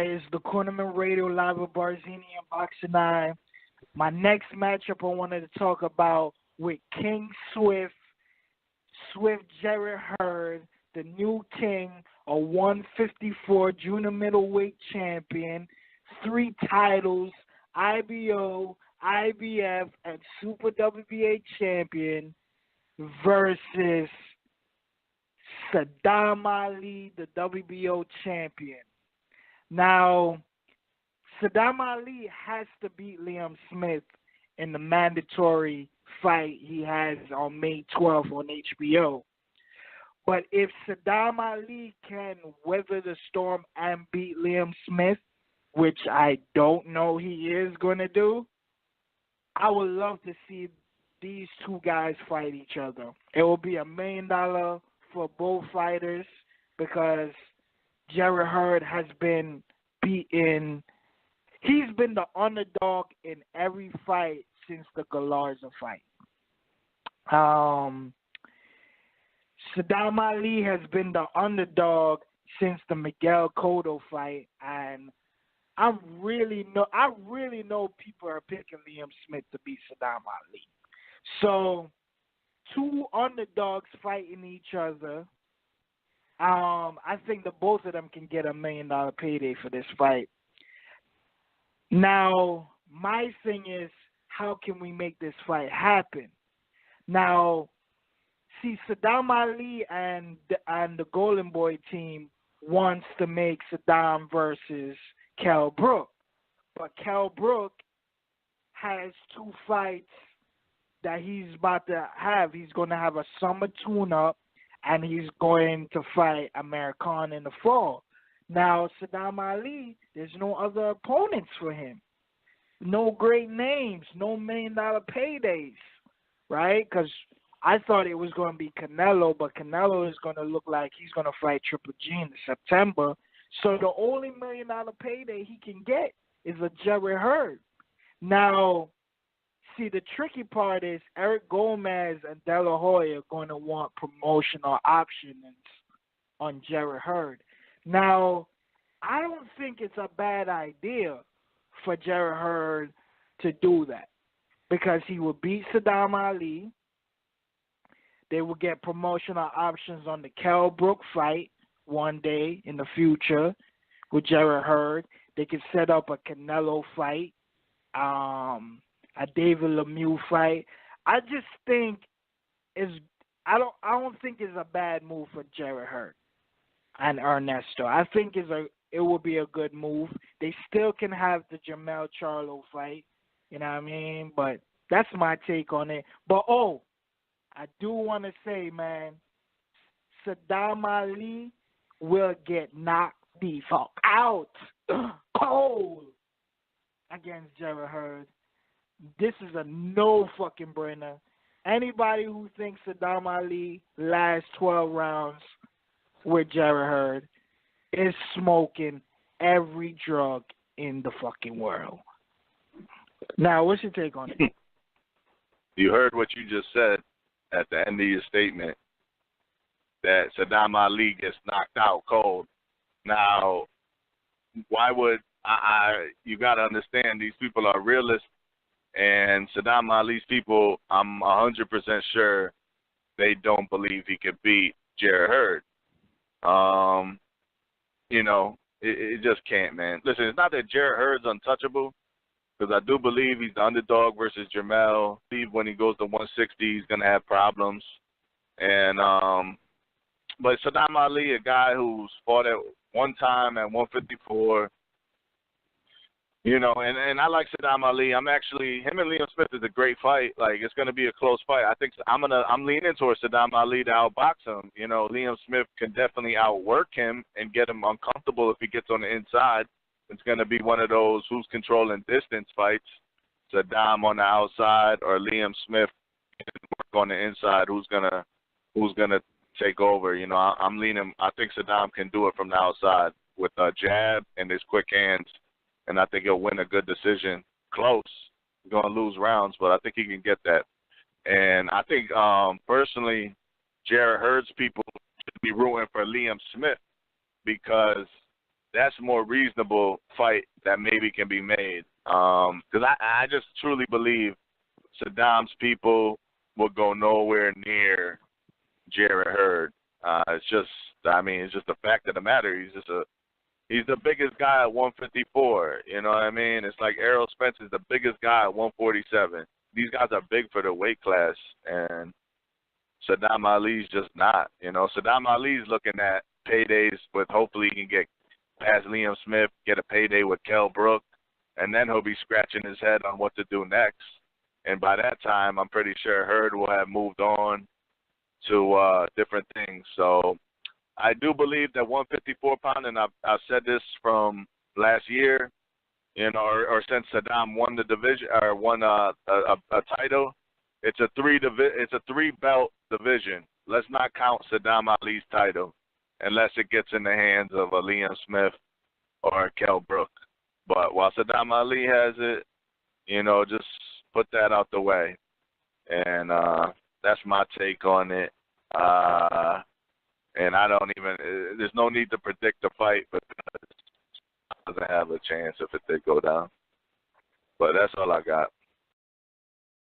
It's the Cornermen Radio Live with BARZINI and BOXINGEYE. My next matchup I wanted to talk about with King Swift Jarrett Hurd, the new king, a 154 junior middleweight champion, 3 titles, IBO, IBF, and Super WBA champion, versus Sadam Ali, the WBO champion. Now, Sadam Ali has to beat Liam Smith in the mandatory fight he has on May 12th on HBO. But if Sadam Ali can weather the storm and beat Liam Smith, which I don't know he is going to do, I would love to see these two guys fight each other. It will be $1 million for both fighters because Jarrett Hurd has been beaten. He's been the underdog in every fight since the Galarza fight. Sadam Ali has been the underdog since the Miguel Cotto fight, and I really know people are picking Liam Smith to beat Sadam Ali. So, 2 underdogs fighting each other. I think that both of them can get $1 million payday for this fight. Now, my thing is, how can we make this fight happen? Now, see, Sadam Ali and the Golden Boy team wants to make Sadam versus Kell Brook. But Kell Brook has 2 fights that he's about to have. He's going to have a summer tune-up, and he's going to fight Amir Khan in the fall. Now, Sadam Ali, there's no other opponents for him. No great names, no $1 million paydays, right? Because I thought it was going to be Canelo, but Canelo is going to look like he's going to fight Triple G in September. So the only $1 million payday he can get is a Jarrett Hurd. Now, see, the tricky part is Eric Gomez and De La Hoya are going to want promotional options on Jarrett Hurd. Now, I don't think it's a bad idea for Jarrett Hurd to do that because he will beat Sadam Ali. They will get promotional options on the Kell Brook fight one day in the future with Jarrett Hurd. They can set up a Canelo fight, a David Lemieux fight. I just think I don't think it's a bad move for Jarrett Hurd and Ernesto. I think it will be a good move. They still can have the Jermell Charlo fight, you know what I mean? But that's my take on it. But I do want to say, man, Sadam Ali will get knocked the fuck out cold against Jarrett Hurd. This is a no fucking brainer. Anybody who thinks Sadam Ali lasts 12 rounds with Jarrett Hurd is smoking every drug in the fucking world. Now, what's your take on it? You heard what you just said at the end of your statement, that Sadam Ali gets knocked out cold. Now, why would you got to understand these people are realists, and Sadam Ali's people, I'm 100% sure they don't believe he could beat Jarrett Hurd. You know, it just can't, man. Listen, it's not that Jarrett Hurd's untouchable, because I do believe he's the underdog versus Jermell. I believe when he goes to 160, he's going to have problems. And but Sadam Ali, a guy who's fought at one time at 154, you know, and I like Sadam Ali. Him and Liam Smith is a great fight. Like, it's going to be a close fight. I think I'm leaning towards Sadam Ali to outbox him. You know, Liam Smith can definitely outwork him and get him uncomfortable if he gets on the inside. It's going to be one of those who's controlling distance fights, Sadam on the outside or Liam Smith work on the inside. Who's gonna take over? You know, I'm leaning. I think Sadam can do it from the outside with a jab and his quick hands, and I think he'll win a good decision. Close. He's going to lose rounds, but I think he can get that. And I think personally, Jarrett Hurd's people should be rooting for Liam Smith because that's a more reasonable fight that maybe can be made. Because I just truly believe Sadam's people will go nowhere near Jarrett Hurd. It's just the fact of the matter. He's the biggest guy at 154. You know what I mean? It's like Errol Spence is the biggest guy at 147. These guys are big for the weight class, and Sadam Ali's just not. You know, Sadam Ali's looking at paydays with hopefully he can get past Liam Smith, get a payday with Kell Brook, and then he'll be scratching his head on what to do next. And by that time, I'm pretty sure Hurd will have moved on to different things. So I do believe that 154 pound, and I've said this from last year, you know, or since Sadam won the division or won a title, it's a three belt division. Let's not count Sadam Ali's title unless it gets in the hands of a Liam Smith or a Kell Brook. But while Sadam Ali has it, you know, just put that out the way. And that's my take on it. And there's no need to predict the fight because it doesn't have a chance if it did go down. But that's all I got.